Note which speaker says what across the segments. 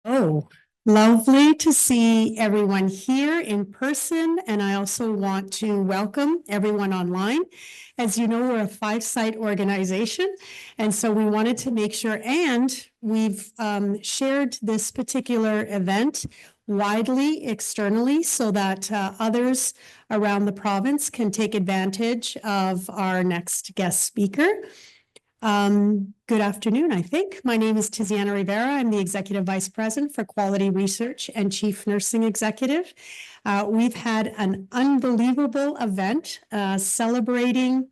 Speaker 1: Oh, lovely to see everyone here in person. And I also want to welcome everyone online. As you know, we're a 5-site organization. And so we wanted to make sure, and we've shared this particular event widely externally so that others around the province can take advantage of our next guest speaker. Good afternoon, I think. My name is Tiziana Rivera. I'm the Executive Vice President for Quality Research and Chief Nursing Executive. We've had an unbelievable event celebrating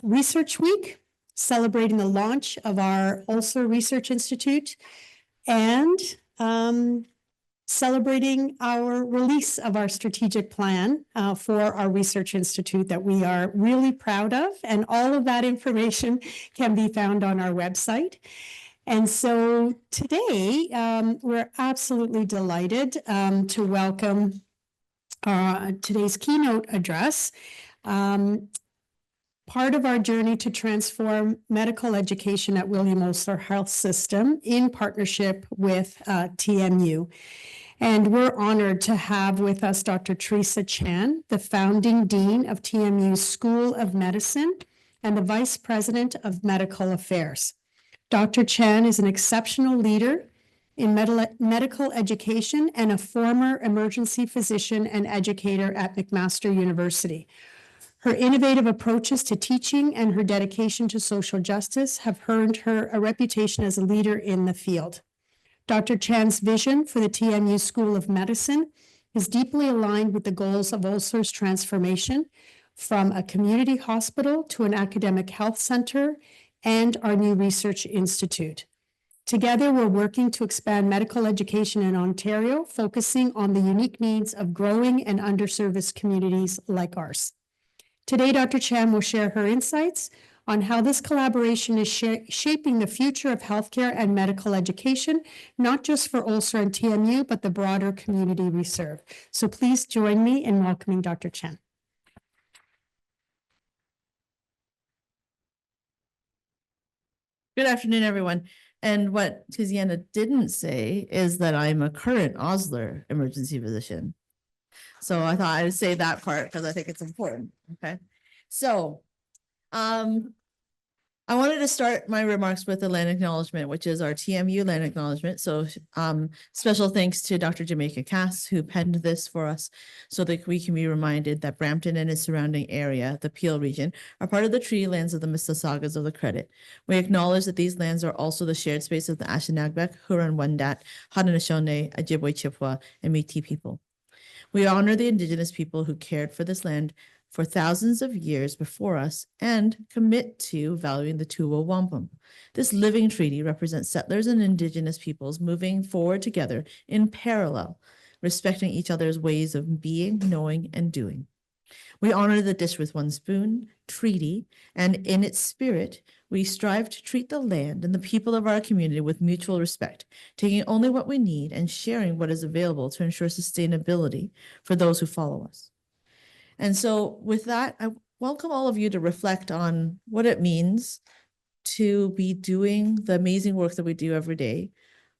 Speaker 1: Research Week, celebrating the launch of our ulcer Research Institute, and celebrating our release of our strategic plan for our research institute that we are really proud of. And all of that information can be found on our website. And so today, we're absolutely delighted to welcome today's keynote address. Part of our journey to transform medical education at William Osler Health System in partnership with TMU. And we're honored to have with us Dr. Teresa Chan, the founding dean of TMU's School of Medicine and the vice president of medical affairs. Dr. Chan is an exceptional leader in medical education and a former emergency physician and educator at McMaster University. Her innovative approaches to teaching and her dedication to social justice have earned her a reputation as a leader in the field. Dr. Chan's vision for the TMU School of Medicine is deeply aligned with the goals of Ulcer's transformation from a community hospital to an academic health center and our new research institute. Together, we're working to expand medical education in Ontario, focusing on the unique needs of growing and underserviced communities like ours. Today, Dr. Chan will share her insights on how this collaboration is shaping the future of healthcare and medical education, not just for Ulcer and TMU, but the broader community we serve. So please join me in welcoming Dr. Chan.
Speaker 2: Good afternoon, everyone. And what Tiziana didn't say is that I'm a current Osler emergency physician. So I thought I'd say that part because I think it's important. Okay. So I wanted to start my remarks with a land acknowledgement, which is our TMU land acknowledgement. So special thanks to Dr. Jamaica Cass, who penned this for us so that we can be reminded that Brampton and its surrounding area, the Peel region, are part of the treaty lands of the Mississaugas of the Credit. We acknowledge that these lands are also the shared space of the Anishinaabe, Huron-Wendat, Haudenosaunee, Ojibwe Chippewa, and Métis people. We honor the Indigenous people who cared for this land for thousands of years before us and commit to valuing the Tuwa Wampum. This living treaty represents settlers and Indigenous peoples moving forward together in parallel, respecting each other's ways of being, knowing, and doing. We honor the Dish with One Spoon treaty, and in its spirit, we strive to treat the land and the people of our community with mutual respect, taking only what we need and sharing what is available to ensure sustainability for those who follow us. And so with that, I welcome all of you to reflect on what it means to be doing the amazing work that we do every day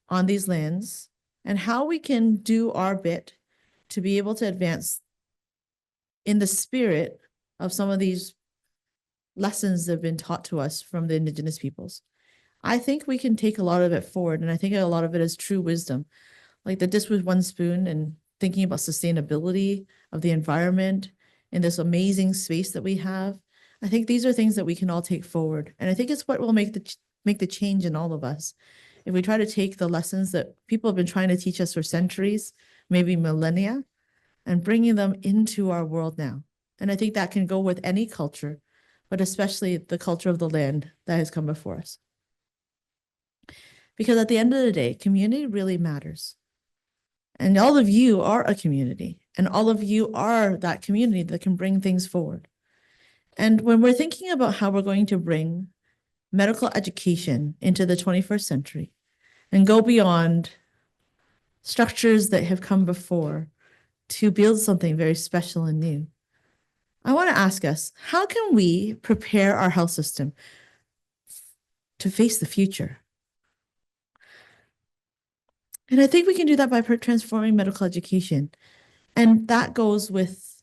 Speaker 2: on these lands and how we can do our bit to be able to advance in the spirit of some of these lessons that have been taught to us from the Indigenous peoples. I think we can take a lot of it forward, and I think a lot of it is true wisdom, like the Dish with One Spoon and thinking about sustainability of the environment in this amazing space that we have. I think these are things that we can all take forward. And I think it's what will make the change in all of us. If we try to take the lessons that people have been trying to teach us for centuries, maybe millennia, and bringing them into our world now. And I think that can go with any culture, but especially the culture of the land that has come before us. Because at the end of the day, community really matters. And all of you are a community, and all of you are that community that can bring things forward. And when we're thinking about how we're going to bring medical education into the 21st century and go beyond structures that have come before to build something very special and new, I want to ask us, how can we prepare our health system to face the future? And I think we can do that by transforming medical education. And that goes with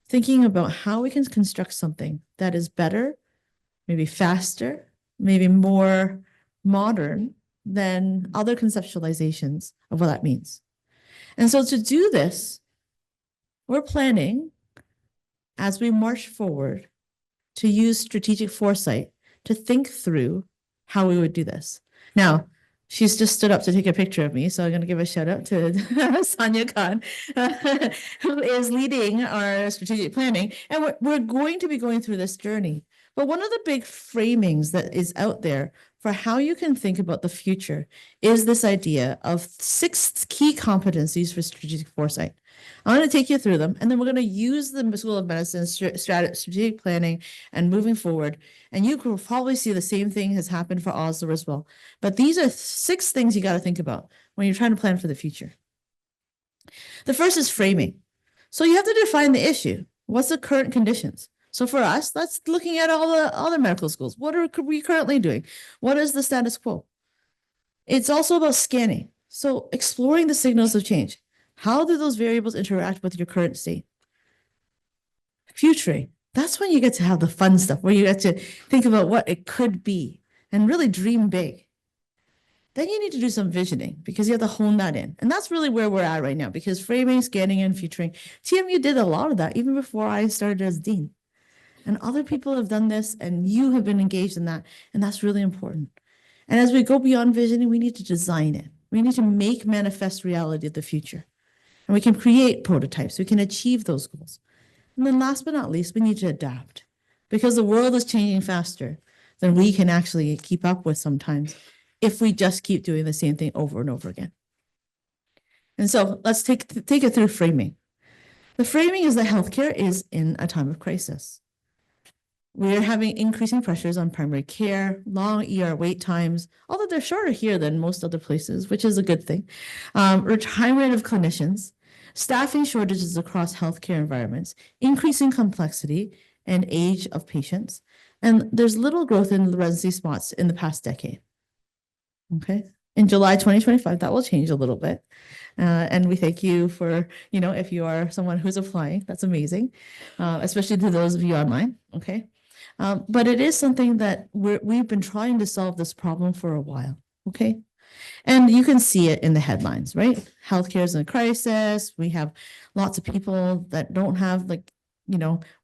Speaker 2: thinking about how we can construct something that is better, maybe faster, maybe more modern than other conceptualizations of what that means. And so to do this, we're planning as we march forward to use strategic foresight to think through how we would do this. Now, she's just stood up to take a picture of me, so I'm going to give a shout out to Sonia Khan, who is leading our strategic planning. And we're going to be going through this journey. But one of the big framings that is out there for how you can think about the future is this idea of 6 key competencies for strategic foresight. I'm going to take you through them, and then we're going to use the School of Medicine strategic planning and moving forward. And you will probably see the same thing has happened for Osler as well. But these are 6 things you got to think about when you're trying to plan for the future. The first is framing. So you have to define the issue. What's the current conditions? So for us, that's looking at all the other medical schools. What are we currently doing? What is the status quo? It's also about scanning. So exploring the signals of change. How do those variables interact with your current state? Futuring. That's when you get to have the fun stuff, where you get to think about what it could be and really dream big. Then you need to do some visioning, because you have to hone that in. And that's really where we're at right now, because framing, scanning, and futuring, TMU did a lot of that even before I started as dean. And other people have done this, and you have been engaged in that. And that's really important. And as we go beyond visioning, we need to design it. We need to make manifest reality of the future. And we can create prototypes. We can achieve those goals. And then last but not least, we need to adapt, because the world is changing faster than we can actually keep up with sometimes if we just keep doing the same thing over and over again. And so let's take it through framing. The framing is that healthcare is in a time of crisis. We are having increasing pressures on primary care, long ER wait times, although they're shorter here than most other places, which is a good thing. Retirement of clinicians, staffing shortages across healthcare environments, increasing complexity and age of patients, and there's little growth in the residency spots in the past decade. Okay. In July 2025, that will change a little bit. And we thank you for, if you are someone who's applying, that's amazing, especially to those of you online. Okay. But it is something that we've been trying to solve this problem for a while. Okay. And you can see it in the headlines, right? Healthcare is in a crisis. We have lots of people that don't have,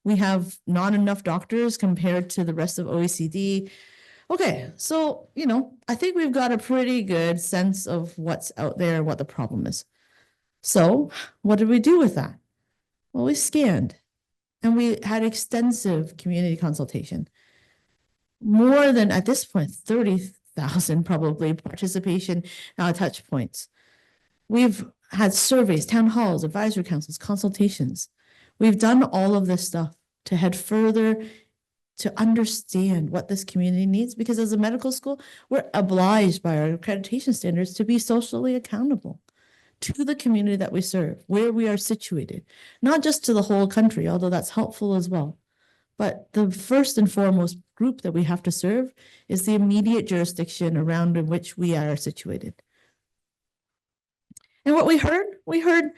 Speaker 2: we have not enough doctors compared to the rest of OECD. Okay, so, I think we've got a pretty good sense of what's out there, what the problem is. So what did we do with that? Well, we scanned, and we had extensive community consultation. More than, at this point, 30,000 probably participation touch points. We've had surveys, town halls, advisory councils, consultations. We've done all of this stuff to head further to understand what this community needs, because as a medical school, we're obliged by our accreditation standards to be socially accountable to the community that we serve, where we are situated, not just to the whole country, although that's helpful as well. But the first and foremost group that we have to serve is the immediate jurisdiction around in which we are situated. And what we heard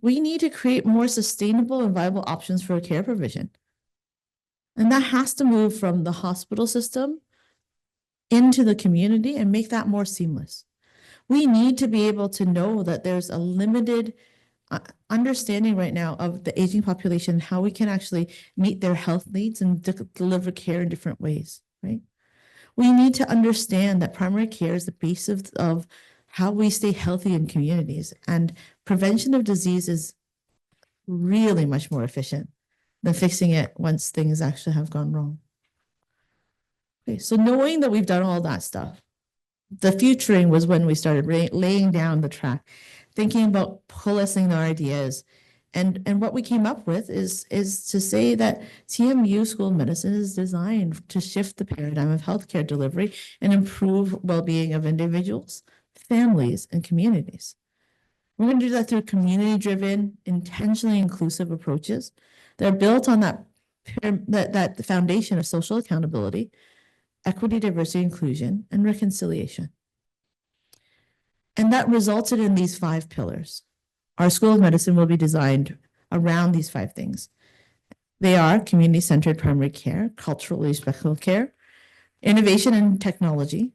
Speaker 2: we need to create more sustainable and viable options for care provision. And that has to move from the hospital system into the community and make that more seamless. We need to be able to know that there's a limited understanding right now of the aging population, how we can actually meet their health needs and deliver care in different ways, right? We need to understand that primary care is the base of how we stay healthy in communities, and prevention of disease is really much more efficient than fixing it once things actually have gone wrong. Okay, so knowing that we've done all that stuff, the futuring was when we started laying down the track, thinking about coalescing our ideas. And what we came up with is to say that TMU School of Medicine is designed to shift the paradigm of healthcare delivery and improve well-being of individuals, families, and communities. We're going to do that through community-driven, intentionally inclusive approaches that are built on that foundation of social accountability, equity, diversity, inclusion, and reconciliation. And that resulted in these 5 pillars. Our School of Medicine will be designed around these 5 things. They are community-centered primary care, culturally respectful care, innovation and technology,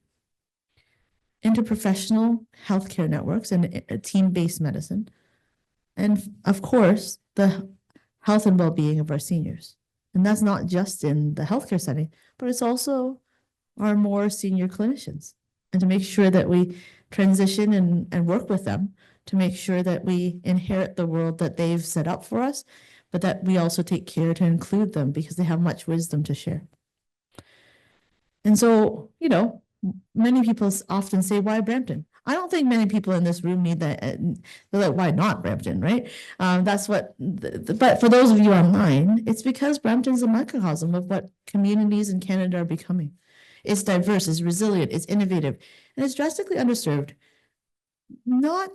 Speaker 2: interprofessional healthcare networks and team-based medicine, and of course, the health and well-being of our seniors. And that's not just in the healthcare setting, but it's also our more senior clinicians. And to make sure that we transition and work with them to make sure that we inherit the world that they've set up for us, but that we also take care to include them because they have much wisdom to share. And so, you know, many people often say, why Brampton? I don't think many people in this room need that. They're like, why not Brampton, right? That's what, but for those of you online, it's because Brampton's a microcosm of what communities in Canada are becoming. It's diverse, it's resilient, it's innovative, and it's drastically underserved. Not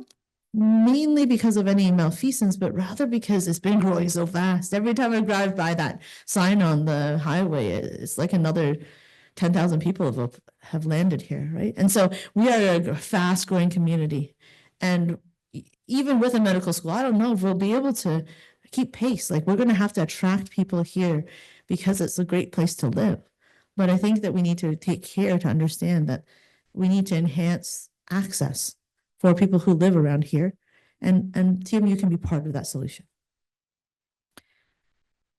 Speaker 2: mainly because of any malfeasance, but rather because it's been growing so fast. Every time I drive by that sign on the highway, it's like another 10,000 people have landed here, right? And so we are a fast growing community. And even with a medical school, I don't know if we'll be able to keep pace. Like we're going to have to attract people here because it's a great place to live. But I think that we need to take care to understand that we need to enhance access for people who live around here. And TMU can be part of that solution.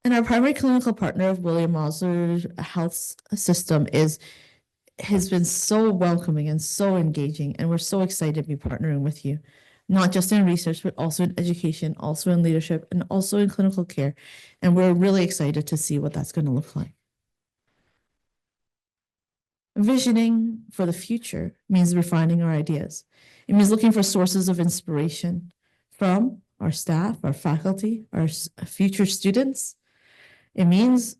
Speaker 2: And our primary clinical partner of William Osler Health System has been so welcoming and so engaging, and we're so excited to be partnering with you, not just in research, but also in education, also in leadership, and also in clinical care. And we're really excited to see what that's going to look like. Visioning for the future means refining our ideas. It means looking for sources of inspiration from our staff, our faculty, our future students. It means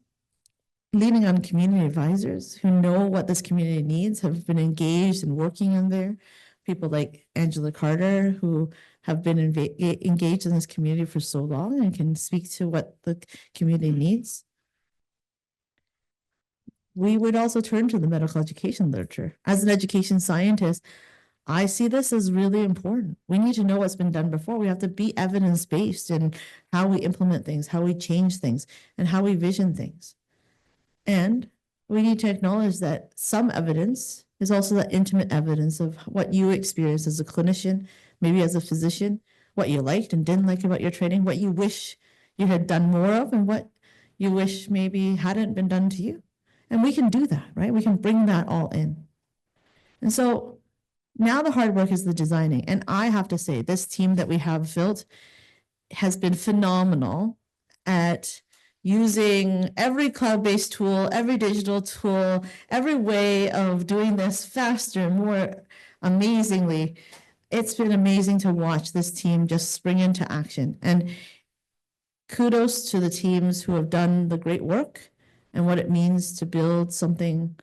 Speaker 2: leaning on community advisors who know what this community needs, have been engaged and working in there. People like Angela Carter, who have been engaged in this community for so long and can speak to what the community needs. We would also turn to the medical education literature. As an education scientist, I see this as really important. We need to know what's been done before. We have to be evidence-based in how we implement things, how we change things, and how we vision things. And we need to acknowledge that some evidence is also the intimate evidence of what you experienced as a clinician, maybe as a physician, what you liked and didn't like about your training, what you wish you had done more of, and what you wish maybe hadn't been done to you. And we can do that, right? We can bring that all in. And so now the hard work is the designing. And I have to say, this team that we have built has been phenomenal at using every cloud-based tool, every digital tool, every way of doing this faster, more amazingly. It's been amazing to watch this team just spring into action. And kudos to the teams who have done the great work and what it means to build something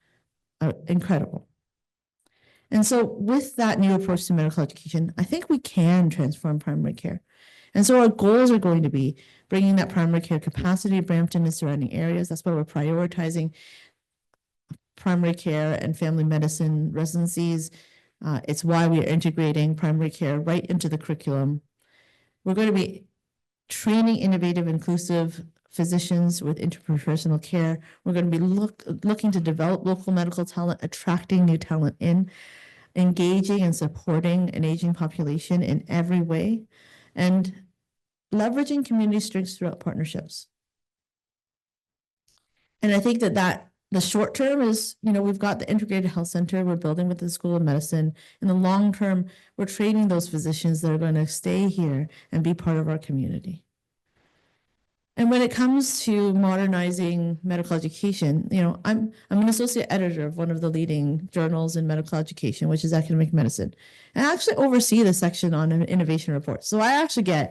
Speaker 2: incredible. And so with that new approach to medical education, I think we can transform primary care. And so our goals are going to be bringing that primary care capacity to Brampton and surrounding areas. That's why we're prioritizing primary care and family medicine residencies. It's why we are integrating primary care right into the curriculum. We're going to be training innovative, inclusive physicians with interprofessional care. We're going to be looking to develop local medical talent, attracting new talent in, engaging and supporting an aging population in every way, and leveraging community strengths throughout partnerships. And I think that the short term is, you know, we've got the integrated health center we're building with the School of Medicine. In the long term, we're training those physicians that are going to stay here and be part of our community. And when it comes to modernizing medical education, you know, I'm an associate editor of one of the leading journals in medical education, which is Academic Medicine. And I actually oversee the section on innovation reports. So I actually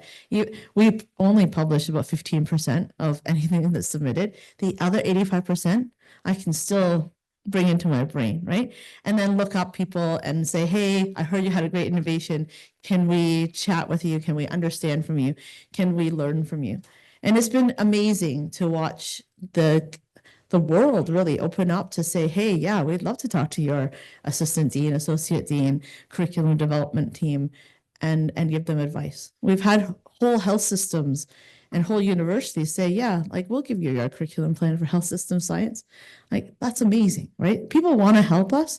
Speaker 2: we only publish about 15% of anything that's submitted. The other 85%, I can still bring into my brain, right? And then look up people and say, hey, I heard you had a great innovation. Can we chat with you? Can we understand from you? Can we learn from you? And it's been amazing to watch the the world really open up to say, hey, yeah, we'd love to talk to your assistant dean, associate dean, curriculum development team, and give them advice. We've had whole health systems and whole universities say, yeah, like we'll give you your curriculum plan for health system science. Like that's amazing, right? People want to help us.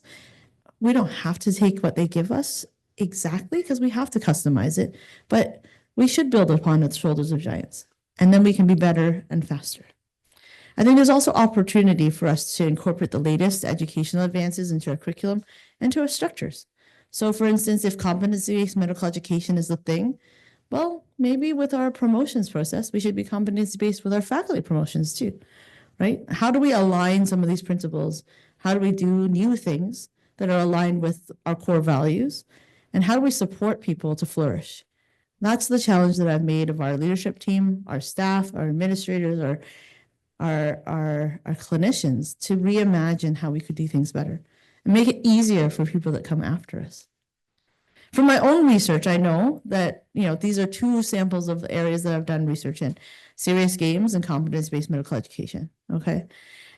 Speaker 2: We don't have to take what they give us exactly because we have to customize it, but we should build upon the shoulders of giants, and then we can be better and faster. I think there's also opportunity for us to incorporate the latest educational advances into our curriculum and to our structures. So for instance, if competency-based medical education is the thing, well, maybe with our promotions process, we should be competency-based with our faculty promotions too, right? How do we align some of these principles? How do we do new things that are aligned with our core values? And how do we support people to flourish? That's the challenge that I've made of our leadership team, our staff, our administrators, our clinicians to reimagine how we could do things better and make it easier for people that come after us. From my own research, I know that, these are two samples of the areas that I've done research in: serious games and competence-based medical education. Okay.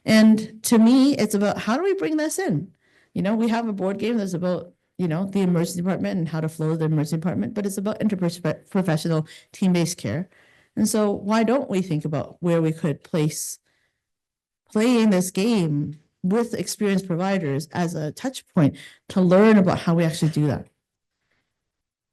Speaker 2: And to me, it's about how do we bring this in? We have a board game that's about, the emergency department and how to flow the emergency department, but it's about interprofessional team-based care. And so why don't we think about where we could place playing this game with experienced providers as a touch point to learn about how we actually do that?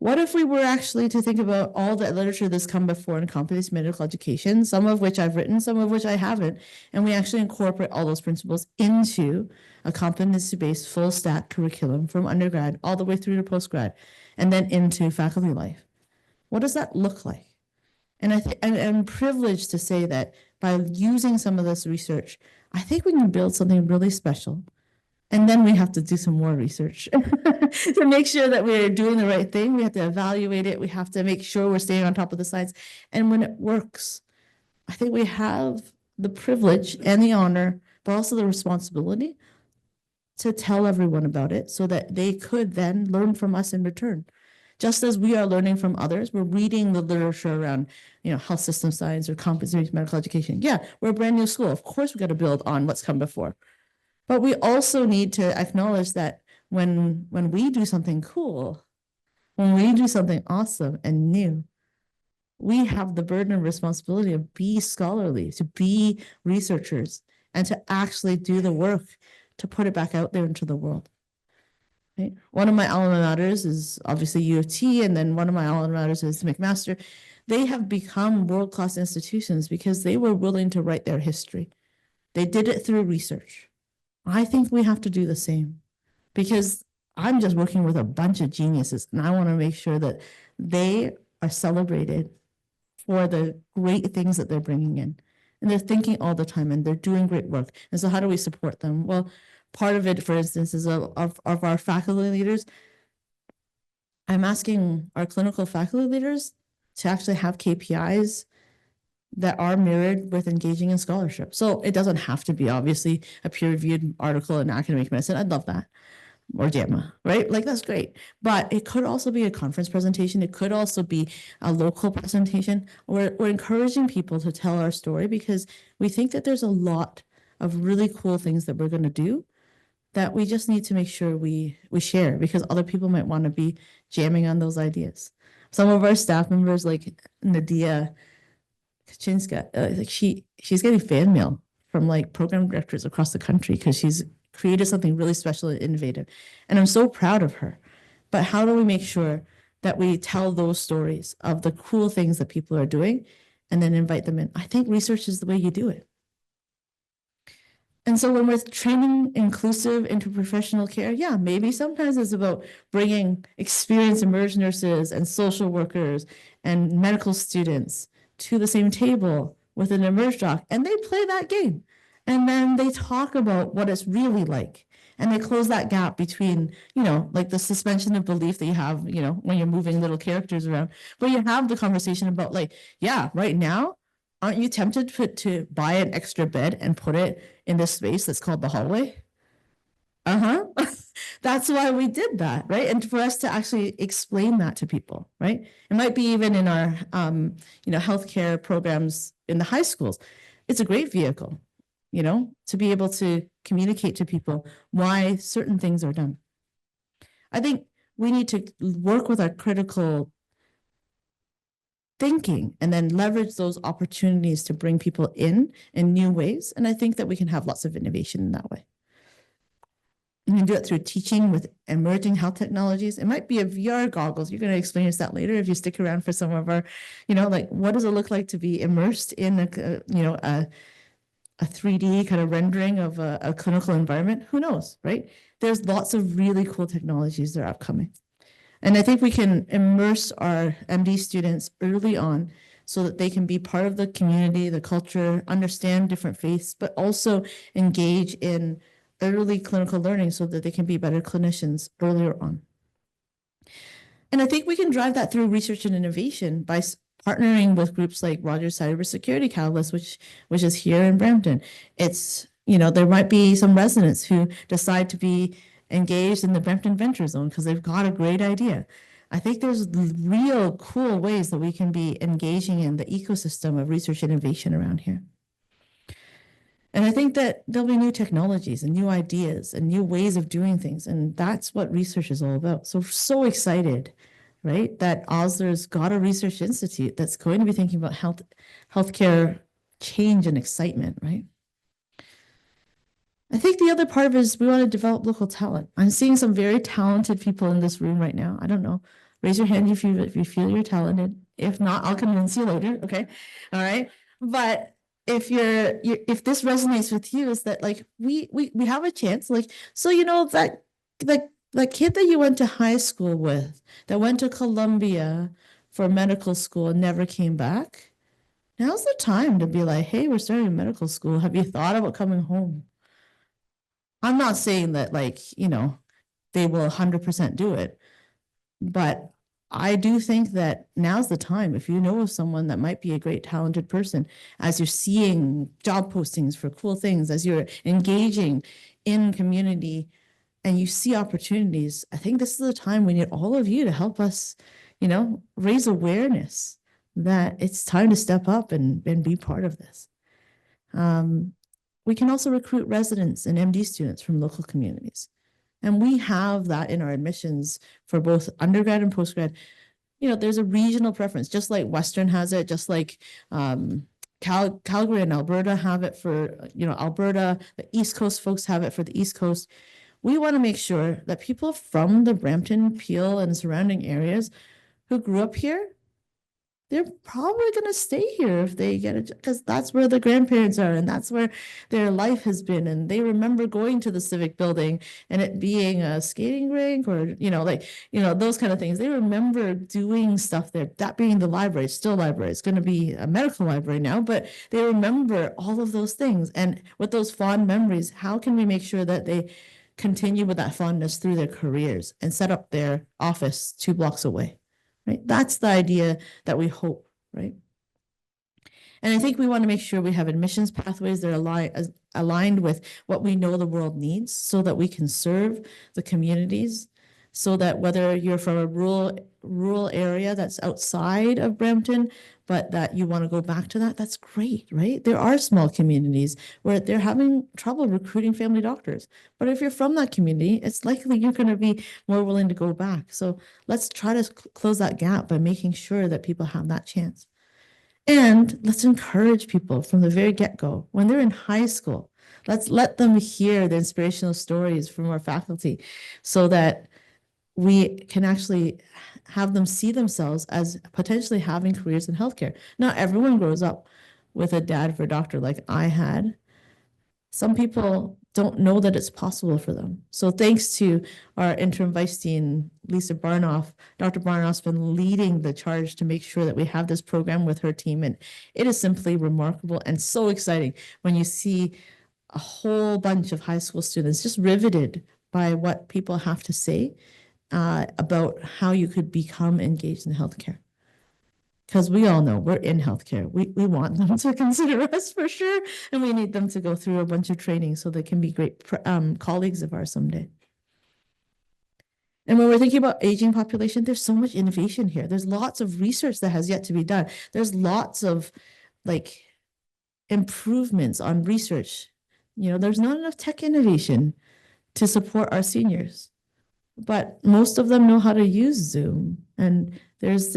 Speaker 2: What if we were actually to think about all the literature that's come before in competence medical education, some of which I've written, some of which I haven't, and we actually incorporate all those principles into a competency-based full stack curriculum from undergrad all the way through to postgrad, and then into faculty life? What does that look like? And I'm privileged to say that by using some of this research, I think we can build something really special. And then we have to do some more research to make sure that we're doing the right thing. We have to evaluate it. We have to make sure we're staying on top of the science. And when it works, I think we have the privilege and the honor, but also the responsibility to tell everyone about it so that they could then learn from us in return. Just as we are learning from others, we're reading the literature around, health system science or competence-based medical education. Yeah, we're a brand new school. Of course, we got to build on what's come before. But we also need to acknowledge that when we do something cool, when we do something awesome and new, we have the burden and responsibility of be scholarly, to be researchers, and to actually do the work to put it back out there into the world. Right? One of my alma maters is obviously U of T, and then one of my alma maters is McMaster. They have become world-class institutions because they were willing to write their history. They did it through research. I think we have to do the same, because I'm just working with a bunch of geniuses, and I want to make sure that they are celebrated for the great things that they're bringing in. And they're thinking all the time, and they're doing great work. And so how do we support them? Well, part of it, for instance, is of our faculty leaders. I'm asking our clinical faculty leaders to actually have KPIs that are mirrored with engaging in scholarship. So it doesn't have to be obviously a peer-reviewed article in academic medicine. I'd love that. Or JAMA, right? Like that's great. But it could also be a conference presentation. It could also be a local presentation. We're encouraging people to tell our story because we think that there's a lot of really cool things that we're going to do that we just need to make sure we share, because other people might want to be jamming on those ideas. Some of our staff members, like Nadia Kaczynska, like she's getting fan mail from like program directors across the country because she's created something really special and innovative. And I'm so proud of her. But how do we make sure that we tell those stories of the cool things that people are doing and then invite them in? I think research is the way you do it. And so when we're training inclusive interprofessional care, yeah, maybe sometimes it's about bringing experienced emergency nurses and social workers and medical students to the same table with an emerge doc, and they play that game. And then they talk about what it's really like. And they close that gap between, like the suspension of belief that you have, when you're moving little characters around, but you have the conversation about like, yeah, right now, aren't you tempted to buy an extra bed and put it in this space that's called the hallway? That's why we did that, right? And for us to actually explain that to people, right? It might be even in our, healthcare programs in the high schools. It's a great vehicle. you know, to be able to communicate to people why certain things are done. I think we need to work with our critical thinking and then leverage those opportunities to bring people in new ways. And I think that we can have lots of innovation in that way. You can do it through teaching with emerging health technologies. It might be a VR goggles. You're going to explain us that later if you stick around for some of our, you know, like what does it look like to be immersed in a 3D kind of rendering of a clinical environment? Who knows, right? There's lots of really cool technologies that are upcoming. And I think we can immerse our MD students early on so that they can be part of the community, the culture, understand different faiths, but also engage in early clinical learning so that they can be better clinicians earlier on. And I think we can drive that through research and innovation by partnering with groups like Rogers Cybersecurity Catalyst, which is here in Brampton. It's, you know, there might be some residents who decide to be engaged in the Brampton Venture Zone because they've got a great idea. I think there's real cool ways that we can be engaging in the ecosystem of research and innovation around here. And I think that there'll be new technologies and new ideas and new ways of doing things. And that's what research is all about. So excited, right? That Osler's got a research institute that's going to be thinking about healthcare change and excitement, right? I think the other part of it is we want to develop local talent. I'm seeing some very talented people in this room right now. I don't know. Raise your hand if you feel you're talented. If not, I'll convince you later. Okay. All right. But if if this resonates with you, is that like we have a chance, like, so you know that the kid that you went to high school with, that went to Columbia for medical school and never came back. Now's the time to be like, hey, we're starting medical school. Have you thought about coming home? I'm not saying that, like, you know, they will 100% do it, but I do think that now's the time. If you know of someone that might be a great talented person, as you're seeing job postings for cool things, as you're engaging in community and you see opportunities, I think this is the time we need all of you to help us, you know, raise awareness that it's time to step up and be part of this. We can also recruit residents and MD students from local communities. And we have that in our admissions for both undergrad and postgrad. You know, there's a regional preference, just like Western has it, just like Calgary and Alberta have it for, you know, Alberta, the East Coast folks have it for the East Coast. We want to make sure that people from the Brampton, Peel, and surrounding areas who grew up here, they're probably going to stay here if they get it, because that's where the grandparents are and that's where their life has been. And they remember going to the civic building and it being a skating rink or, you know, like, you know, those kind of things. They remember doing stuff there, that being the library, still library. It's going to be a medical library now, but they remember all of those things. And with those fond memories, how can we make sure that they continue with that fondness through their careers and set up their office 2 blocks away? Right? That's the idea that we hope, right? And I think we want to make sure we have admissions pathways that are aligned with what we know the world needs so that we can serve the communities, so that whether you're from a rural area that's outside of Brampton, but that you want to go back to that, that's great, right? There are small communities where they're having trouble recruiting family doctors. But if you're from that community, it's likely you're going to be more willing to go back. So let's try to close that gap by making sure that people have that chance. And let's encourage people from the very get-go, when they're in high school, let's let them hear the inspirational stories from our faculty so that we can actually have them see themselves as potentially having careers in healthcare. Not everyone grows up with a dad for a doctor like I had. Some people don't know that it's possible for them. So thanks to our interim vice dean, Lisa Barnoff, Dr. Barnoff's been leading the charge to make sure that we have this program with her team. And it is simply remarkable and so exciting when you see a whole bunch of high school students just riveted by what people have to say about how you could become engaged in healthcare. Because we all know we're in healthcare. We want them to consider us for sure. And we need them to go through a bunch of training so they can be great colleagues of ours someday. And when we're thinking about aging population, there's so much innovation here. There's lots of research that has yet to be done. There's lots of like improvements on research There's not enough tech innovation to support our seniors, but most of them know how to use Zoom. And there's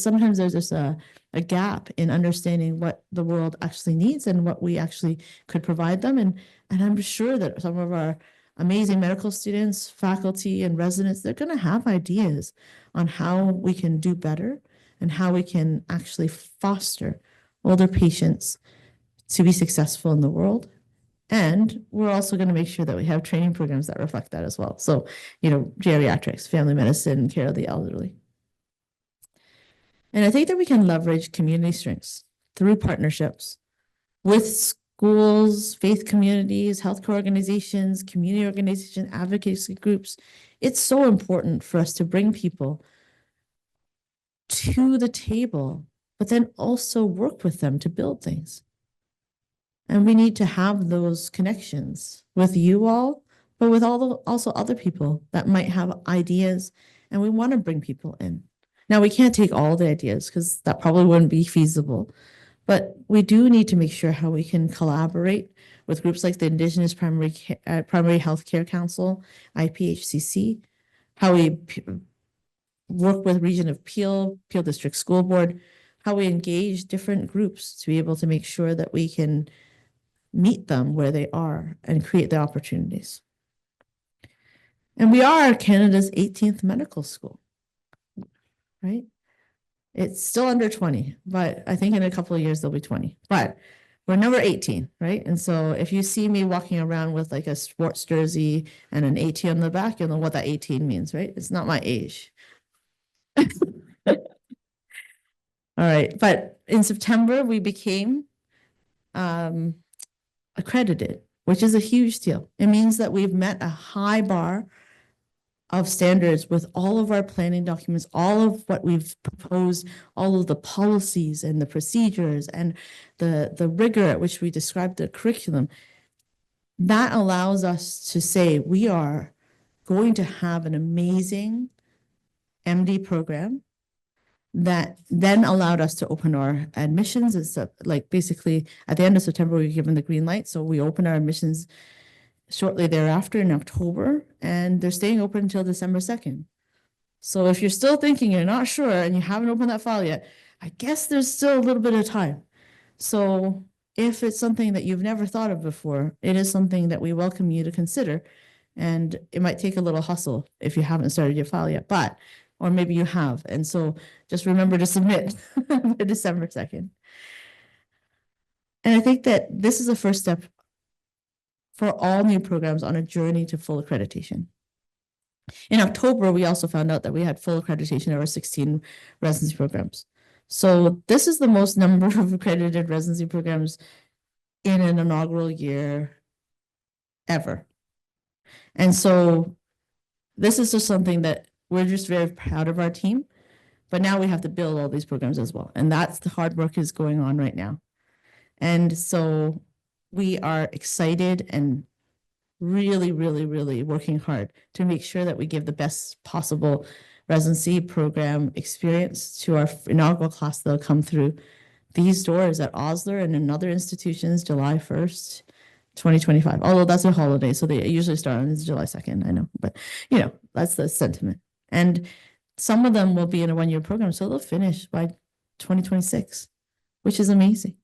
Speaker 2: sometimes there's just a gap in understanding what the world actually needs and what we actually could provide them. And I'm sure that some of our amazing medical students, faculty, and residents, they're going to have ideas on how we can do better and how we can actually foster older patients to be successful in the world. And we're also going to make sure that we have training programs that reflect that as well. So, geriatrics, family medicine, care of the elderly. And I think that we can leverage community strengths through partnerships with schools, faith communities, healthcare organizations, community organizations, advocacy groups. It's so important for us to bring people to the table, but then also work with them to build things. And we need to have those connections with you all, but with also other people that might have ideas, and we want to bring people in. Now, we can't take all the ideas because that probably wouldn't be feasible, but we do need to make sure how we can collaborate with groups like the Indigenous Primary Health Care Council, IPHCC, how we work with Region of Peel District School Board, how we engage different groups to be able to make sure that we can meet them where they are and create the opportunities. And we are Canada's 18th medical school, right? It's still under 20, but I think in a couple of years there'll be 20. But we're number 18, right? And so if you see me walking around with like a sports jersey and an 18 on the back, you'll know what that 18 means, right? It's not my age. All right, but in September we became accredited, which is a huge deal. It means that we've met a high bar of standards with all of our planning documents, all of what we've proposed, all of the policies and the procedures and the rigor at which we describe the curriculum. That allows us to say we are going to have an amazing MD program that then allowed us to open our admissions. It's like basically at the end of September, we were given the green light. So we opened our admissions shortly thereafter in October, and they're staying open until December 2nd. So if you're still thinking you're not sure and you haven't opened that file yet, I guess there's still a little bit of time. So if it's something that you've never thought of before, it is something that we welcome you to consider. And it might take a little hustle if you haven't started your file yet, or maybe you have. And so just remember to submit by December 2nd. And I think that this is a first step for all new programs on a journey to full accreditation. In October, we also found out that we had full accreditation of our 16 residency programs. So this is the most number of accredited residency programs in an inaugural year ever. And so this is just something that we're just very proud of our team, but now we have to build all these programs as well. And that's the hard work is going on right now. And so we are excited and really, really, really working hard to make sure that we give the best possible residency program experience to our inaugural class that'll come through these doors at Osler and in other institutions July 1st, 2025. Although that's a holiday, so they usually start on July 2nd, I know, but that's the sentiment. And some of them will be in a one-year program, so they'll finish by 2026, which is amazing.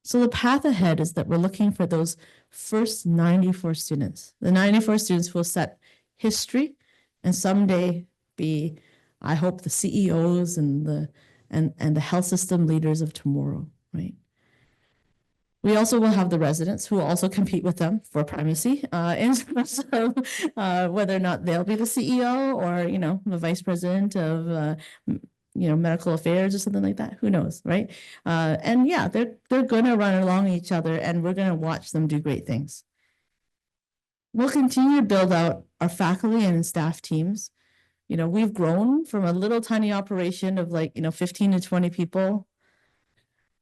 Speaker 2: So the path ahead is that we're looking for those first 94 students. The 94 students will set history and someday be, I hope, the CEOs and the health system leaders of tomorrow, right? We also will have the residents who will also compete with them for primacy in terms of whether or not they'll be the CEO or, the vice president of medical affairs or something like that. Who knows, right? And yeah, they're going to run along each other, and we're going to watch them do great things. We'll continue to build out our faculty and staff teams. We've grown from a little tiny operation of 15 to 20 people,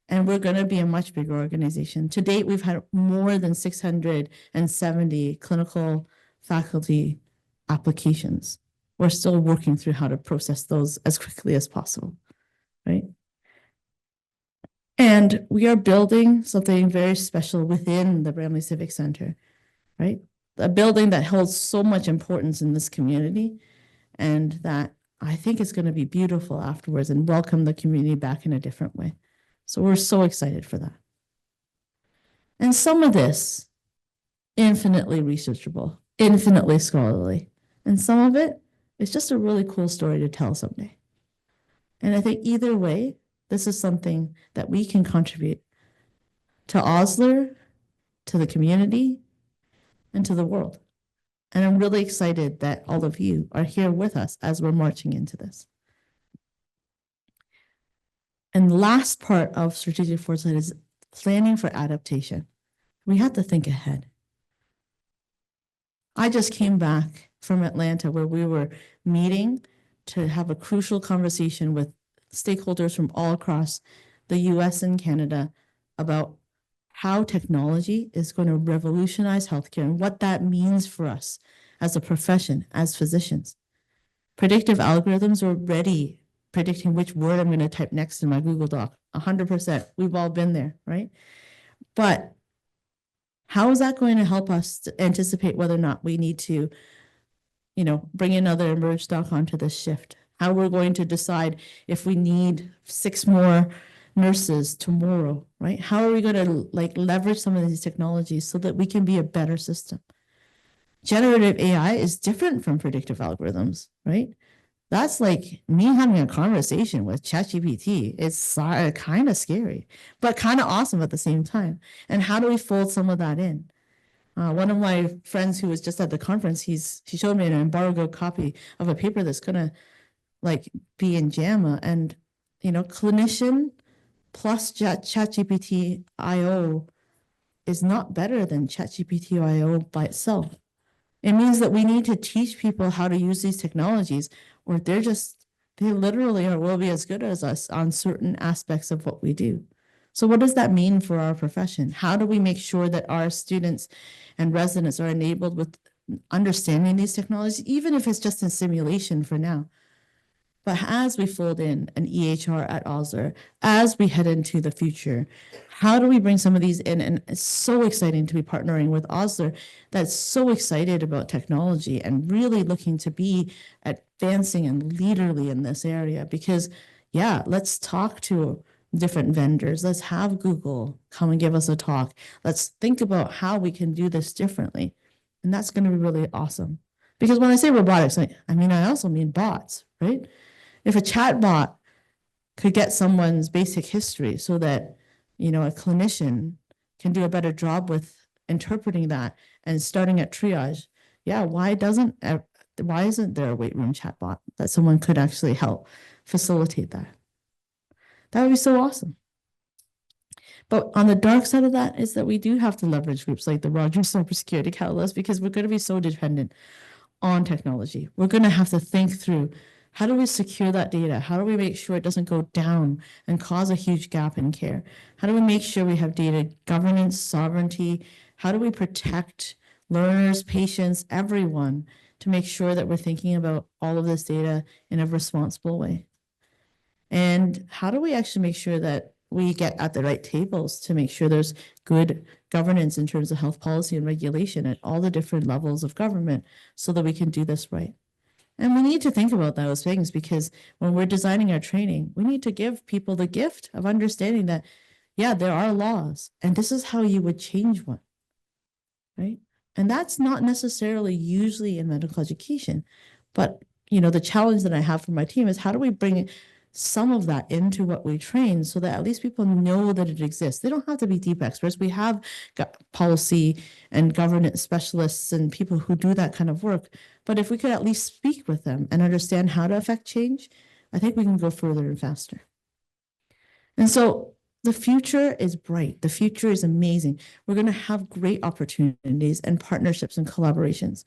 Speaker 2: and we're going to be a much bigger organization. To date, we've had more than 670 clinical faculty applications. We're still working through how to process those as quickly as possible, right? And we are building something very special within the Bramley Civic Center, right? A building that holds so much importance in this community, and that I think is going to be beautiful afterwards and welcome the community back in a different way. So we're so excited for that. And some of this, infinitely researchable, infinitely scholarly, and some of it is just a really cool story to tell someday. And I think either way, this is something that we can contribute to Osler, to the community, and to the world. And I'm really excited that all of you are here with us as we're marching into this. And the last part of strategic foresight is planning for adaptation. We have to think ahead. I just came back from Atlanta where we were meeting to have a crucial conversation with stakeholders from all across the US and Canada about how technology is going to revolutionize healthcare and what that means for us as a profession, as physicians. Predictive algorithms are already predicting which word I'm going to type next in my Google Doc. 100%. We've all been there, right? But how is that going to help us to anticipate whether or not we need to, bring another Emerge Doc onto this shift? How we're going to decide if we need 6 more nurses tomorrow, right? How are we going to leverage some of these technologies so that we can be a better system? Generative AI is different from predictive algorithms, right? That's like me having a conversation with ChatGPT. It's kind of scary, but kind of awesome at the same time. And how do we fold some of that in? One of my friends who was just at the conference, he showed me an embargoed copy of a paper that's gonna be in JAMA, and clinician plus ChatGPT IO is not better than ChatGPT IO by itself. It means that we need to teach people how to use these technologies, or they literally will be as good as us on certain aspects of what we do. So what does that mean for our profession? How do we make sure that our students and residents are enabled with understanding these technologies, even if it's just in simulation for now? But as we fold in an EHR at Osler, as we head into the future, how do we bring some of these in? And it's so exciting to be partnering with Osler that's so excited about technology and really looking to be advancing and leaderly in this area. Because, let's talk to different vendors. Let's have Google come and give us a talk. Let's think about how we can do this differently. And that's going to be really awesome. Because when I say robotics, I also mean bots, right? If a chat bot could get someone's basic history so that, a clinician can do a better job with interpreting that and starting at triage, why isn't there a wait room chat bot that someone could actually help facilitate that? That would be so awesome. But on the dark side of that is that we do have to leverage groups like the Rogers Cybersecurity Catalyst, because we're going to be so dependent on technology. We're going to have to think through, how do we secure that data? How do we make sure it doesn't go down and cause a huge gap in care? How do we make sure we have data governance, sovereignty? How do we protect learners, patients, everyone, to make sure that we're thinking about all of this data in a responsible way? And how do we actually make sure that we get at the right tables to make sure there's good governance in terms of health policy and regulation at all the different levels of government so that we can do this right? And we need to think about those things, because when we're designing our training, we need to give people the gift of understanding that, there are laws, and this is how you would change one, right? And that's not necessarily usually in medical education. But, the challenge that I have for my team is, how do we bring some of that into what we train so that at least people know that it exists? They don't have to be deep experts. We have got policy and governance specialists and people who do that kind of work. But if we could at least speak with them and understand how to affect change, I think we can go further and faster. And so the future is bright. The future is amazing. We're going to have great opportunities and partnerships and collaborations.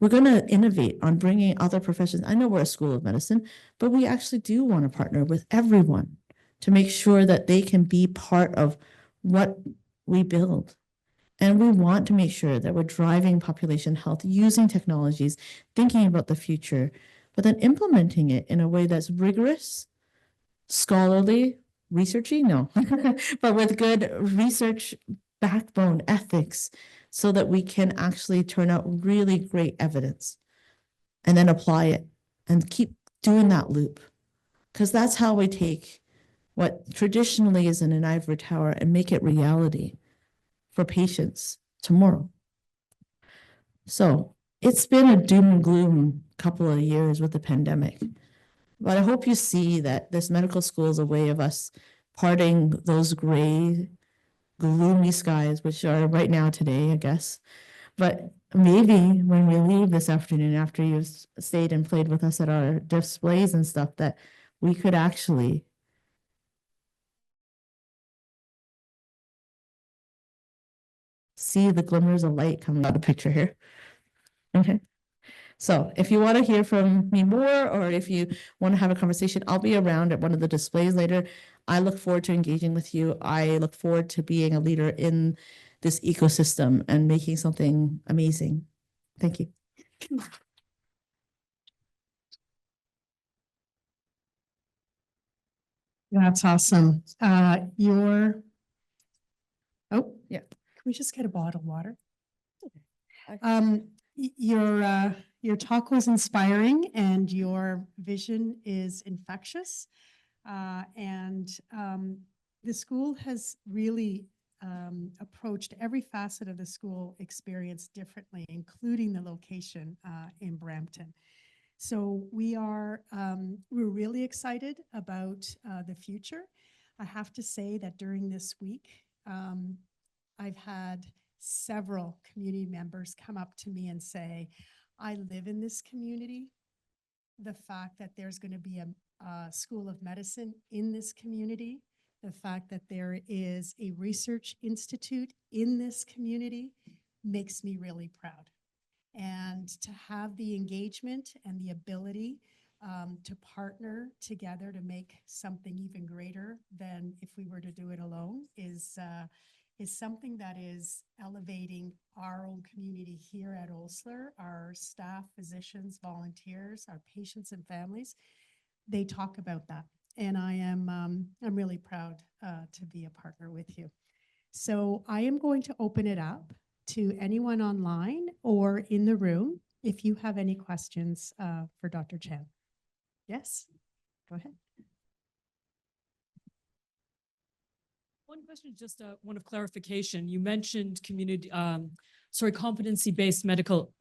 Speaker 2: We're going to innovate on bringing other professions. I know we're a school of medicine, but we actually do want to partner with everyone to make sure that they can be part of what we build. And we want to make sure that we're driving population health, using technologies, thinking about the future, but then implementing it in a way that's rigorous, scholarly, researchy, no, but with good research backbone ethics so that we can actually turn out really great evidence and then apply it and keep doing that loop. Because that's how we take what traditionally is in an ivory tower and make it reality for patients tomorrow. So it's been a doom and gloom couple of years with the pandemic. But I hope you see that this medical school is a way of us parting those gray, gloomy skies, which are right now today, I guess. But maybe when we leave this afternoon, after you've stayed and played with us at our displays and stuff, that we could actually see the glimmers of light coming out of the picture here. Okay. So if you want to hear from me more, or if you want to have a conversation, I'll be around at one of the displays later. I look forward to engaging with you. I look forward to being a leader in this ecosystem and making something amazing. Thank you.
Speaker 1: That's awesome. Oh, yeah. Can we just get a bottle of water? Your talk was inspiring and your vision is infectious. The school has really approached every facet of the school experience differently, including the location in Brampton. So we're really excited about the future. I have to say that during this week, I've had several community members come up to me and say, I live in this community. The fact that there's going to be a school of medicine in this community, the fact that there is a research institute in this community makes me really proud. And to have the engagement and the ability to partner together to make something even greater than if we were to do it alone is something that is elevating our own community here at Osler, our staff, physicians, volunteers, our patients and families. They talk about that. And I'm really proud to be a partner with you. So I am going to open it up to anyone online or in the room if you have any questions for Dr. Chan. Yes, go ahead.
Speaker 3: One question, just one of clarification. You mentioned competency-based medical.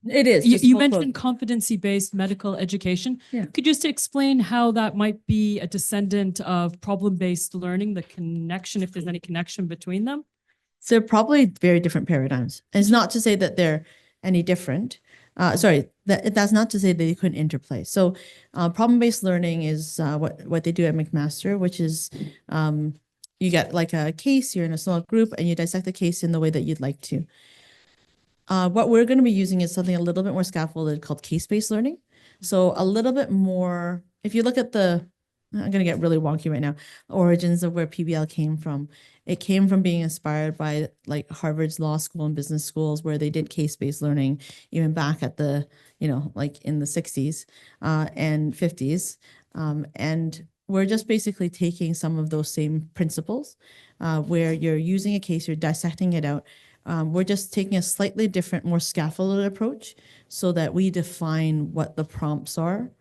Speaker 2: It is.
Speaker 3: You mentioned competency-based medical education.
Speaker 2: Yeah.
Speaker 3: Could you just explain how that might be a descendant of problem-based learning, the connection, if there's any connection between them?
Speaker 2: So they're probably very different paradigms. And it's not to say that they're any different. That's not to say that they couldn't interplay. So problem-based learning is what they do at McMaster, which is you get like a case, you're in a small group, and you dissect the case in the way that you'd like to. What we're going to be using is something a little bit more scaffolded called case-based learning. So a little bit more, if you look at I'm going to get really wonky right now, origins of where PBL came from. It came from being inspired by like Harvard's law school and business schools where they did case-based learning even back at the, like in the 60s and 50s. And we're just basically taking some of those same principles where you're using a case, you're dissecting it out. We're just taking a slightly different, more scaffolded approach so that we define what the prompts are.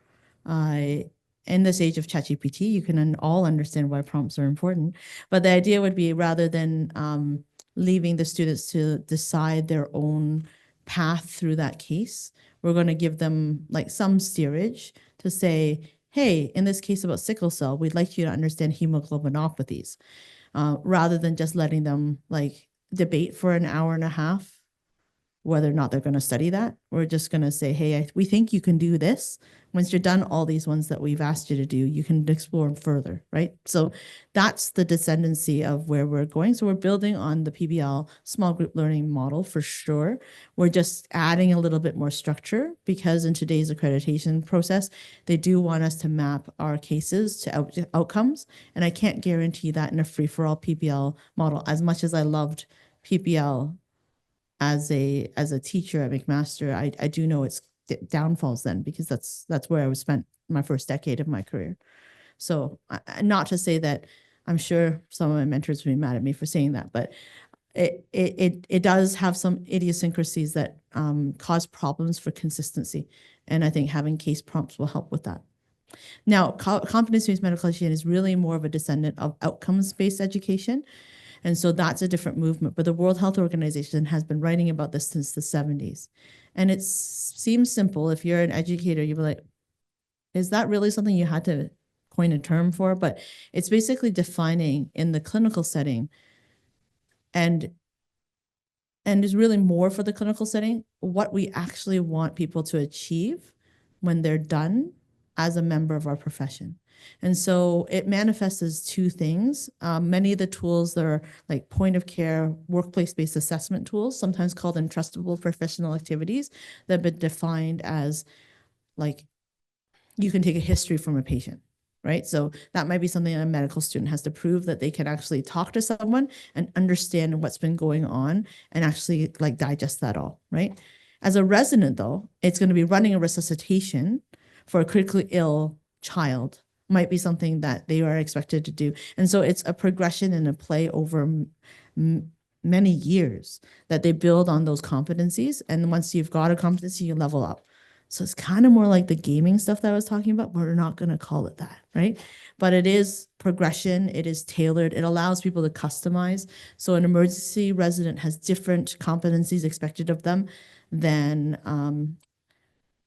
Speaker 2: In this age of ChatGPT, you can all understand why prompts are important. But the idea would be rather than leaving the students to decide their own path through that case, we're going to give them like some steerage to say, hey, in this case about sickle cell, we'd like you to understand hemoglobinopathies, rather than just letting them like debate for an hour and a half whether or not they're going to study that. We're just going to say, hey, we think you can do this. Once you're done all these ones that we've asked you to do, you can explore further, right? So that's the descendancy of where we're going. So we're building on the PBL small group learning model for sure. We're just adding a little bit more structure because in today's accreditation process, they do want us to map our cases to outcomes. And I can't guarantee that in a free-for-all PBL model. As much as I loved PBL as a teacher at McMaster, I do know its downfalls then because that's where I was spent my first decade of my career. So not to say that, I'm sure some of my mentors will be mad at me for saying that, but it does have some idiosyncrasies that cause problems for consistency. And I think having case prompts will help with that. Now, competence-based medical education is really more of a descendant of outcomes-based education. And so that's a different movement. But the World Health Organization has been writing about this since the 70s. And it seems simple. If you're an educator, you'd be like, is that really something you had to coin a term for? But it's basically defining in the clinical setting and is really more for the clinical setting, what we actually want people to achieve when they're done as a member of our profession. And so it manifests as two things. Many of the tools that are like point of care, workplace-based assessment tools, sometimes called entrustable professional activities, that have been defined as like, you can take a history from a patient, right? So that might be something a medical student has to prove, that they can actually talk to someone and understand what's been going on and actually like digest that all, right? As a resident though, it's going to be running a resuscitation for a critically ill child might be something that they are expected to do. And so it's a progression and a play over many years that they build on those competencies. And once you've got a competency, you level up. So it's kind of more like the gaming stuff that I was talking about, but we're not going to call it that, right? But it is progression. It is tailored. It allows people to customize. So an emergency resident has different competencies expected of them than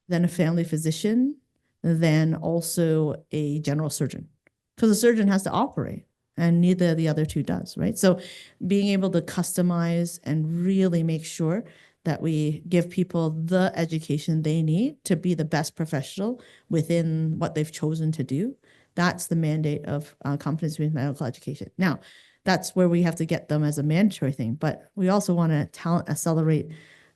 Speaker 2: a family physician, than also a general surgeon, because a surgeon has to operate and neither of the other two does, right? So being able to customize and really make sure that we give people the education they need to be the best professional within what they've chosen to do. That's the mandate of competence-based medical education. Now, that's where we have to get them as a mandatory thing, but we also want to talent accelerate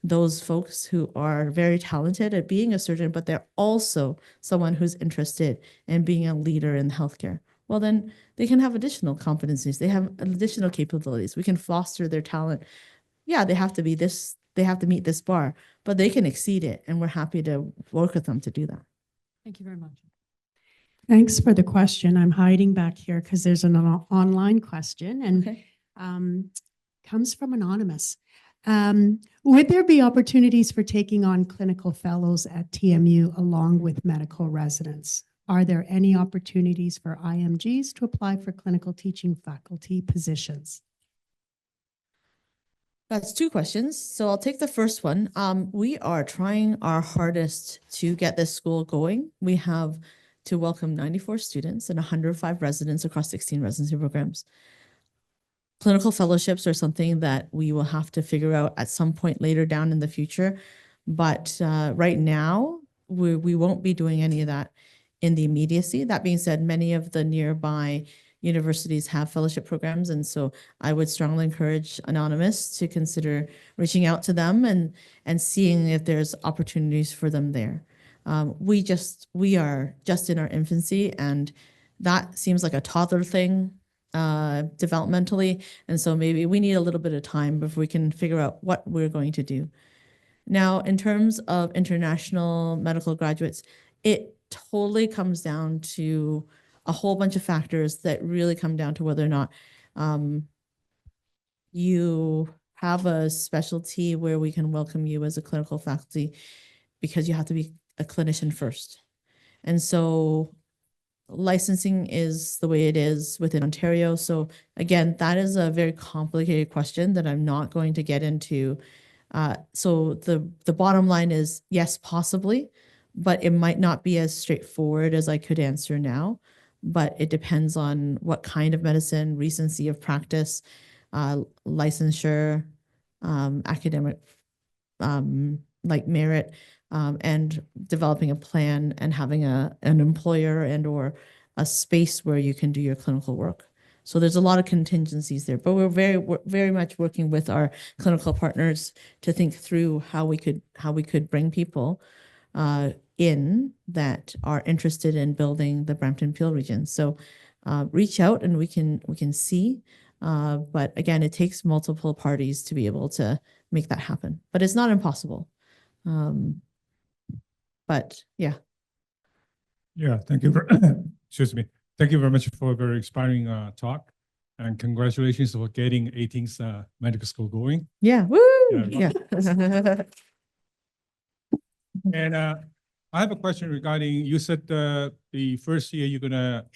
Speaker 2: those folks who are very talented at being a surgeon, but they're also someone who's interested in being a leader in healthcare. Well, then they can have additional competencies. They have additional capabilities. We can foster their talent. Yeah, they have to be this, they have to meet this bar, but they can exceed it. And we're happy to work with them to do that.
Speaker 3: Thank you very much.
Speaker 1: Thanks for the question. I'm hiding back here because there's an online question and
Speaker 2: Okay.
Speaker 1: comes from anonymous. Would there be opportunities for taking on clinical fellows at TMU along with medical residents? Are there any opportunities for IMGs to apply for clinical teaching faculty positions?
Speaker 2: That's two questions. So I'll take the first one. We are trying our hardest to get this school going. We have to welcome 94 students and 105 residents across 16 residency programs. Clinical fellowships are something that we will have to figure out at some point later down in the future. But right now, we won't be doing any of that in the immediacy. That being said, many of the nearby universities have fellowship programs. And so I would strongly encourage Anonymous to consider reaching out to them and seeing if there's opportunities for them there. We are just in our infancy, and that seems like a toddler thing developmentally. And so maybe we need a little bit of time before we can figure out what we're going to do. Now, in terms of international medical graduates, it totally comes down to a whole bunch of factors that really come down to whether or not you have a specialty where we can welcome you as a clinical faculty, because you have to be a clinician first. And so licensing is the way it is within Ontario. So again, that is a very complicated question that I'm not going to get into. So the bottom line is yes, possibly, but it might not be as straightforward as I could answer now. But it depends on what kind of medicine, recency of practice, licensure, academic like merit, and developing a plan and having an employer and or a space where you can do your clinical work. So there's a lot of contingencies there, but we're very much working with our clinical partners to think through how we could bring people in that are interested in building the Brampton Peel region. So reach out and we can see. But again, it takes multiple parties to be able to make that happen. But it's not impossible. But yeah.
Speaker 4: Yeah, thank you for excuse me. Thank you very much for a very inspiring talk, and congratulations for getting 18th medical school going.
Speaker 2: Yeah, woo,
Speaker 4: Yeah.
Speaker 2: yeah.
Speaker 4: And I have a question regarding, you said the first year you're gonna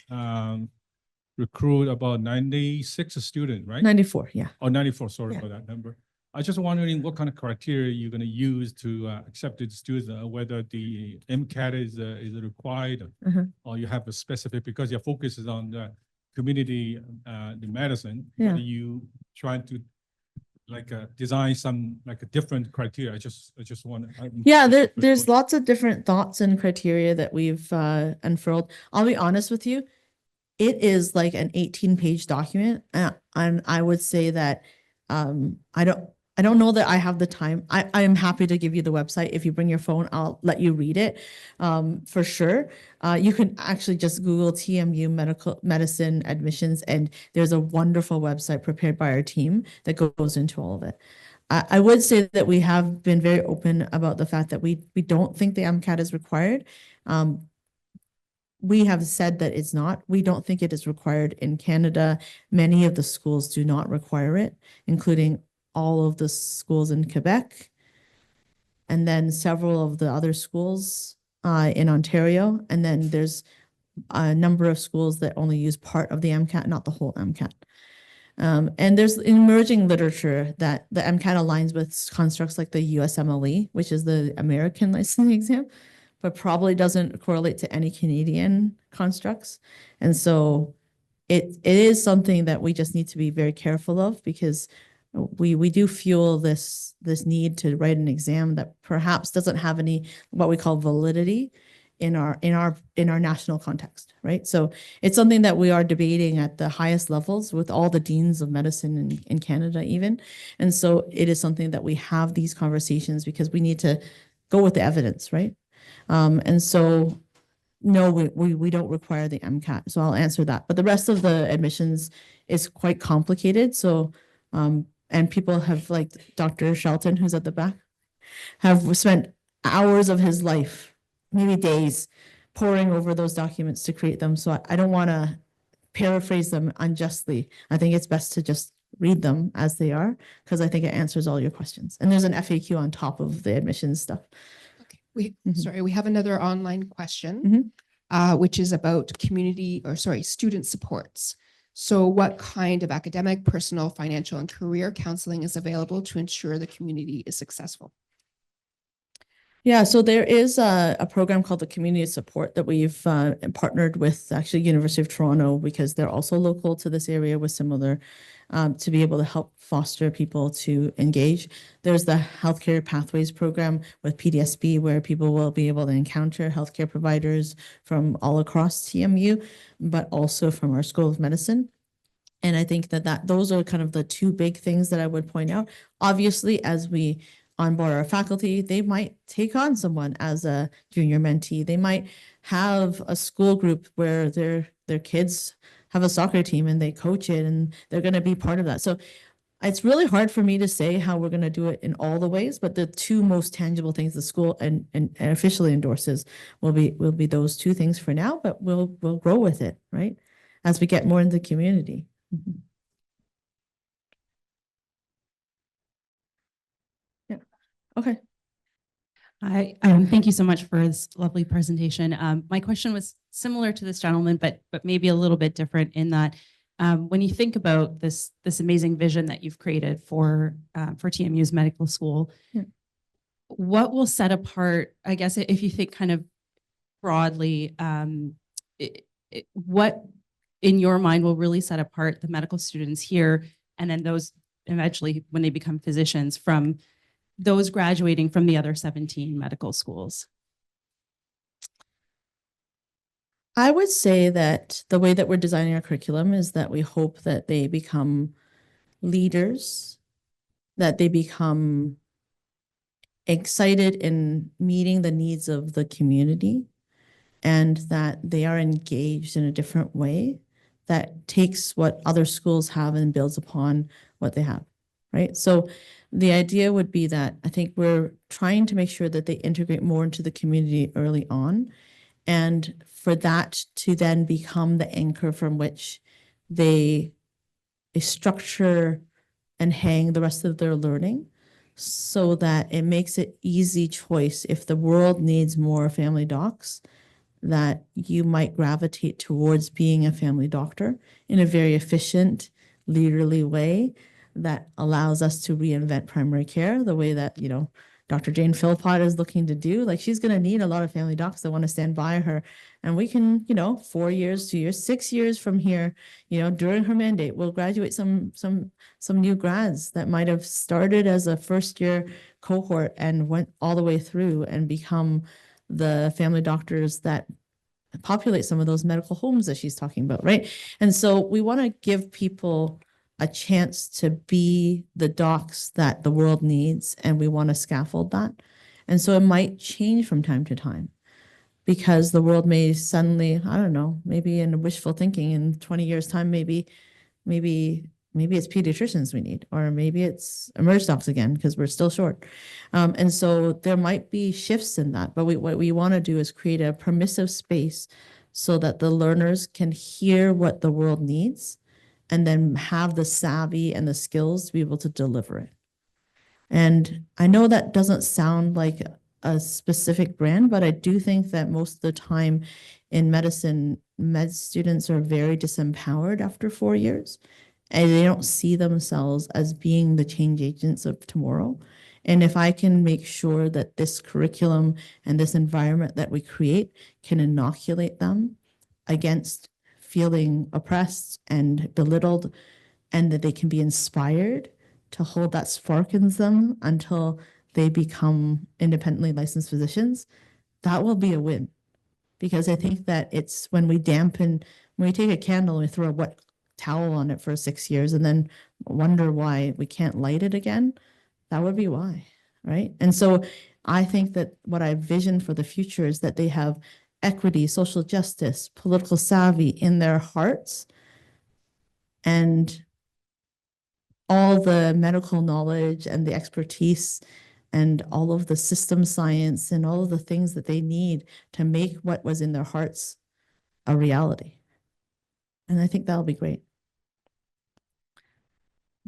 Speaker 4: recruit about 96 students, right?
Speaker 2: 94, yeah.
Speaker 4: Oh, 94, sorry
Speaker 2: Yeah.
Speaker 4: for that number. I just wondering what kind of criteria you're gonna use to accept the students, whether the MCAT is required,
Speaker 2: Uh-huh.
Speaker 4: or you have a specific, because your focus is on the community, the medicine.
Speaker 2: Yeah.
Speaker 4: Whether you trying to design some like a different criteria. I just want.
Speaker 2: Yeah, there's lots of different thoughts and criteria that we've unfurled. I'll be honest with you, it is like an 18-page document. And I would say that I don't know that I have the time. I am happy to give you the website. If you bring your phone, I'll let you read it for sure. You can actually just Google TMU medicine admissions, and there's a wonderful website prepared by our team that goes into all of it. I would say that we have been very open about the fact that we don't think the MCAT is required. We have said that it's not. We don't think it is required in Canada. Many of the schools do not require it, including all of the schools in Quebec, and then several of the other schools in Ontario. And then there's a number of schools that only use part of the MCAT, not the whole MCAT. And there's emerging literature that the MCAT aligns with constructs like the USMLE, which is the American licensing exam, but probably doesn't correlate to any Canadian constructs. And so it is something that we just need to be very careful of, because we do fuel this need to write an exam that perhaps doesn't have any what we call validity in our national context, right? So it's something that we are debating at the highest levels with all the deans of medicine in Canada even. And so it is something that we have these conversations because we need to go with the evidence, right? And so no, we don't require the MCAT. So I'll answer that. But the rest of the admissions is quite complicated. So and people have, like Dr. Shelton, who's at the back, have spent hours of his life, maybe days, poring over those documents to create them. So I don't want to paraphrase them unjustly. I think it's best to just read them as they are, because I think it answers all your questions. And there's an FAQ on top of the admissions stuff.
Speaker 5: Okay,
Speaker 2: Mhm.
Speaker 5: sorry, we have another online question, which is about student supports. So what kind of academic, personal, financial, and career counseling is available to ensure the community is successful?
Speaker 2: Yeah, so there is a program called the Community Support that we've partnered with actually University of Toronto, because they're also local to this area with similar, to be able to help foster people to engage. There's the Healthcare Pathways program with PDSB, where people will be able to encounter healthcare providers from all across TMU, but also from our School of Medicine. And I think that those are kind of the two big things that I would point out. Obviously, as we onboard our faculty, they might take on someone as a junior mentee. They might have a school group where their kids have a soccer team and they coach it, and they're going to be part of that. So it's really hard for me to say how we're going to do it in all the ways, but the two most tangible things the school and officially endorses will be those two things for now, but we'll grow with it, right? As we get more into the community. Mhm. Yeah. Okay.
Speaker 6: Hi, thank you so much for this lovely presentation. My question was similar to this gentleman, but maybe a little bit different in that when you think about this amazing vision that you've created for TMU's medical school,
Speaker 2: Yeah.
Speaker 6: what will set apart, I guess, if you think kind of broadly, what in your mind will really set apart the medical students here, and then those eventually when they become physicians from those graduating from the other 17 medical schools?
Speaker 2: I would say that the way that we're designing our curriculum is that we hope that they become leaders, that they become excited in meeting the needs of the community, and that they are engaged in a different way that takes what other schools have and builds upon what they have, right? So the idea would be that I think we're trying to make sure that they integrate more into the community early on and for that to then become the anchor from which they structure and hang the rest of their learning, so that it makes it easy choice if the world needs more family docs, that you might gravitate towards being a family doctor in a very efficient, leaderly way that allows us to reinvent primary care the way that, Dr. Jane Philpott is looking to do. Like, she's going to need a lot of family docs that want to stand by her. And we can, 4 years, 2 years, 6 years from here, during her mandate, we'll graduate some new grads that might have started as a first year cohort and went all the way through and become the family doctors that populate some of those medical homes that she's talking about, right? And so we want to give people a chance to be the docs that the world needs, and we want to scaffold that. And so it might change from time to time, because the world may suddenly, I don't know, maybe in wishful thinking in 20 years' time, maybe it's pediatricians we need, or maybe it's emerge docs again, because we're still short. And so there might be shifts in that, but what we want to do is create a permissive space so that the learners can hear what the world needs and then have the savvy and the skills to be able to deliver it. And I know that doesn't sound like a specific brand, but I do think that most of the time in medicine, med students are very disempowered after 4 years, and they don't see themselves as being the change agents of tomorrow. And if I can make sure that this curriculum and this environment that we create can inoculate them against feeling oppressed and belittled, and that they can be inspired to hold that spark in them until they become independently licensed physicians, that will be a win. Because I think that it's when we take a candle and we throw a wet towel on it for 6 years and then wonder why we can't light it again, that would be why, right? And so I think that what I vision for the future is that they have equity, social justice, political savvy in their hearts, and all the medical knowledge and the expertise and all of the system science and all of the things that they need to make what was in their hearts a reality. And I think that'll be great.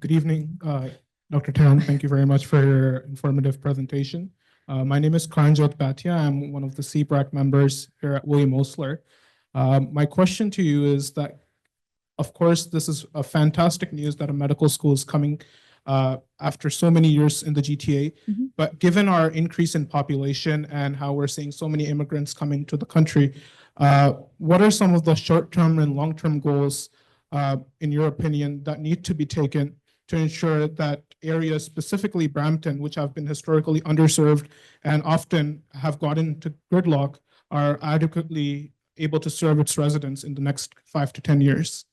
Speaker 7: Good evening, Dr. Tan. Thank you very much for your informative presentation. My name is Karanjot Bhatia. I'm one of the CBRAC members here at William Osler. My question to you is that, of course, this is a fantastic news that a medical school is coming after so many years in the GTA.
Speaker 2: Mm-hmm.
Speaker 7: But given our increase in population and how we're seeing so many immigrants coming to the country, what are some of the short-term and long-term goals, in your opinion, that need to be taken to ensure that areas, specifically Brampton, which have been historically underserved and often have gotten into gridlock, are adequately able to serve its residents in the next 5 to 10 years?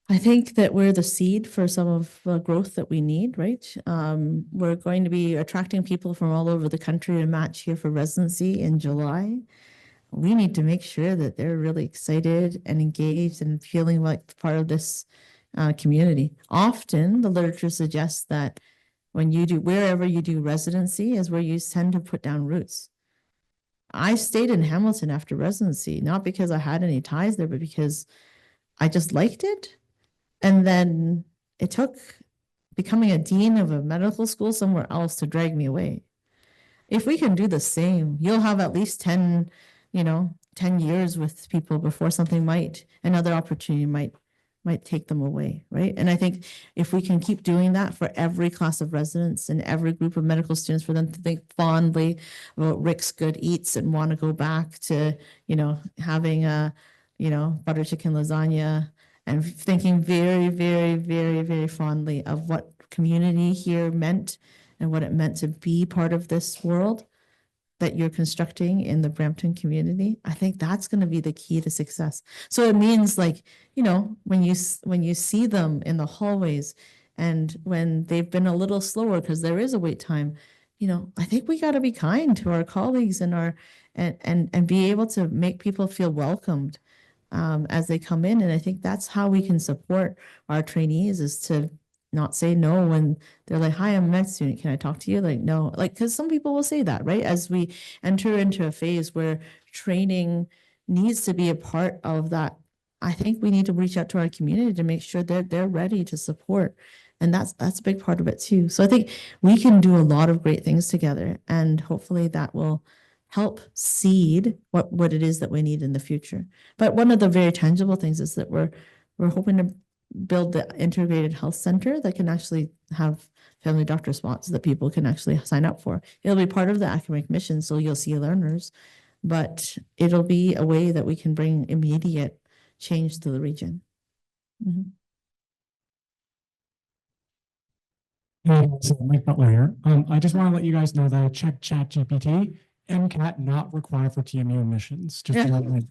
Speaker 2: I think that we're the seed for some of the growth that we need, right? We're going to be attracting people from all over the country to match here for residency in July. We need to make sure that they're really excited and engaged and feeling like part of this community. Often the literature suggests that wherever you do residency is where you tend to put down roots. I stayed in Hamilton after residency, not because I had any ties there, but because I just liked it. And then it took becoming a dean of a medical school somewhere else to drag me away. If we can do the same, you'll have at least 10 years with people before another opportunity might take them away, right? And I think if we can keep doing that for every class of residents and every group of medical students, for them to think fondly about Rick's Good Eats and want to go back to, having a, butter chicken lasagna, and thinking very, very, very, very fondly of what community here meant and what it meant to be part of this world that you're constructing in the Brampton community, I think that's going to be the key to success. So it means, like, when you see them in the hallways and when they've been a little slower because there is a wait time, I think we got to be kind to our colleagues and be able to make people feel welcomed as they come in. And I think that's how we can support our trainees, is to not say no when they're like, "Hi, I'm a med student. Can I talk to you?" Like, no, like, because some people will say that, right? As we enter into a phase where training needs to be a part of that. I think we need to reach out to our community to make sure that they're ready to support. And that's a big part of it too. So I think we can do a lot of great things together, and hopefully that will help seed what it is that we need in the future. But one of the very tangible things is that we're hoping to build the integrated health center that can actually have family doctor spots that people can actually sign up for. It'll be part of the academic mission, so you'll see learners, but it'll be a way that we can bring immediate change to the region. Mhm.
Speaker 8: Hey, so Mike Butler here. I just want to let you guys know that I checked ChatGPT, MCAT not required for TMU admissions. Just to let you know.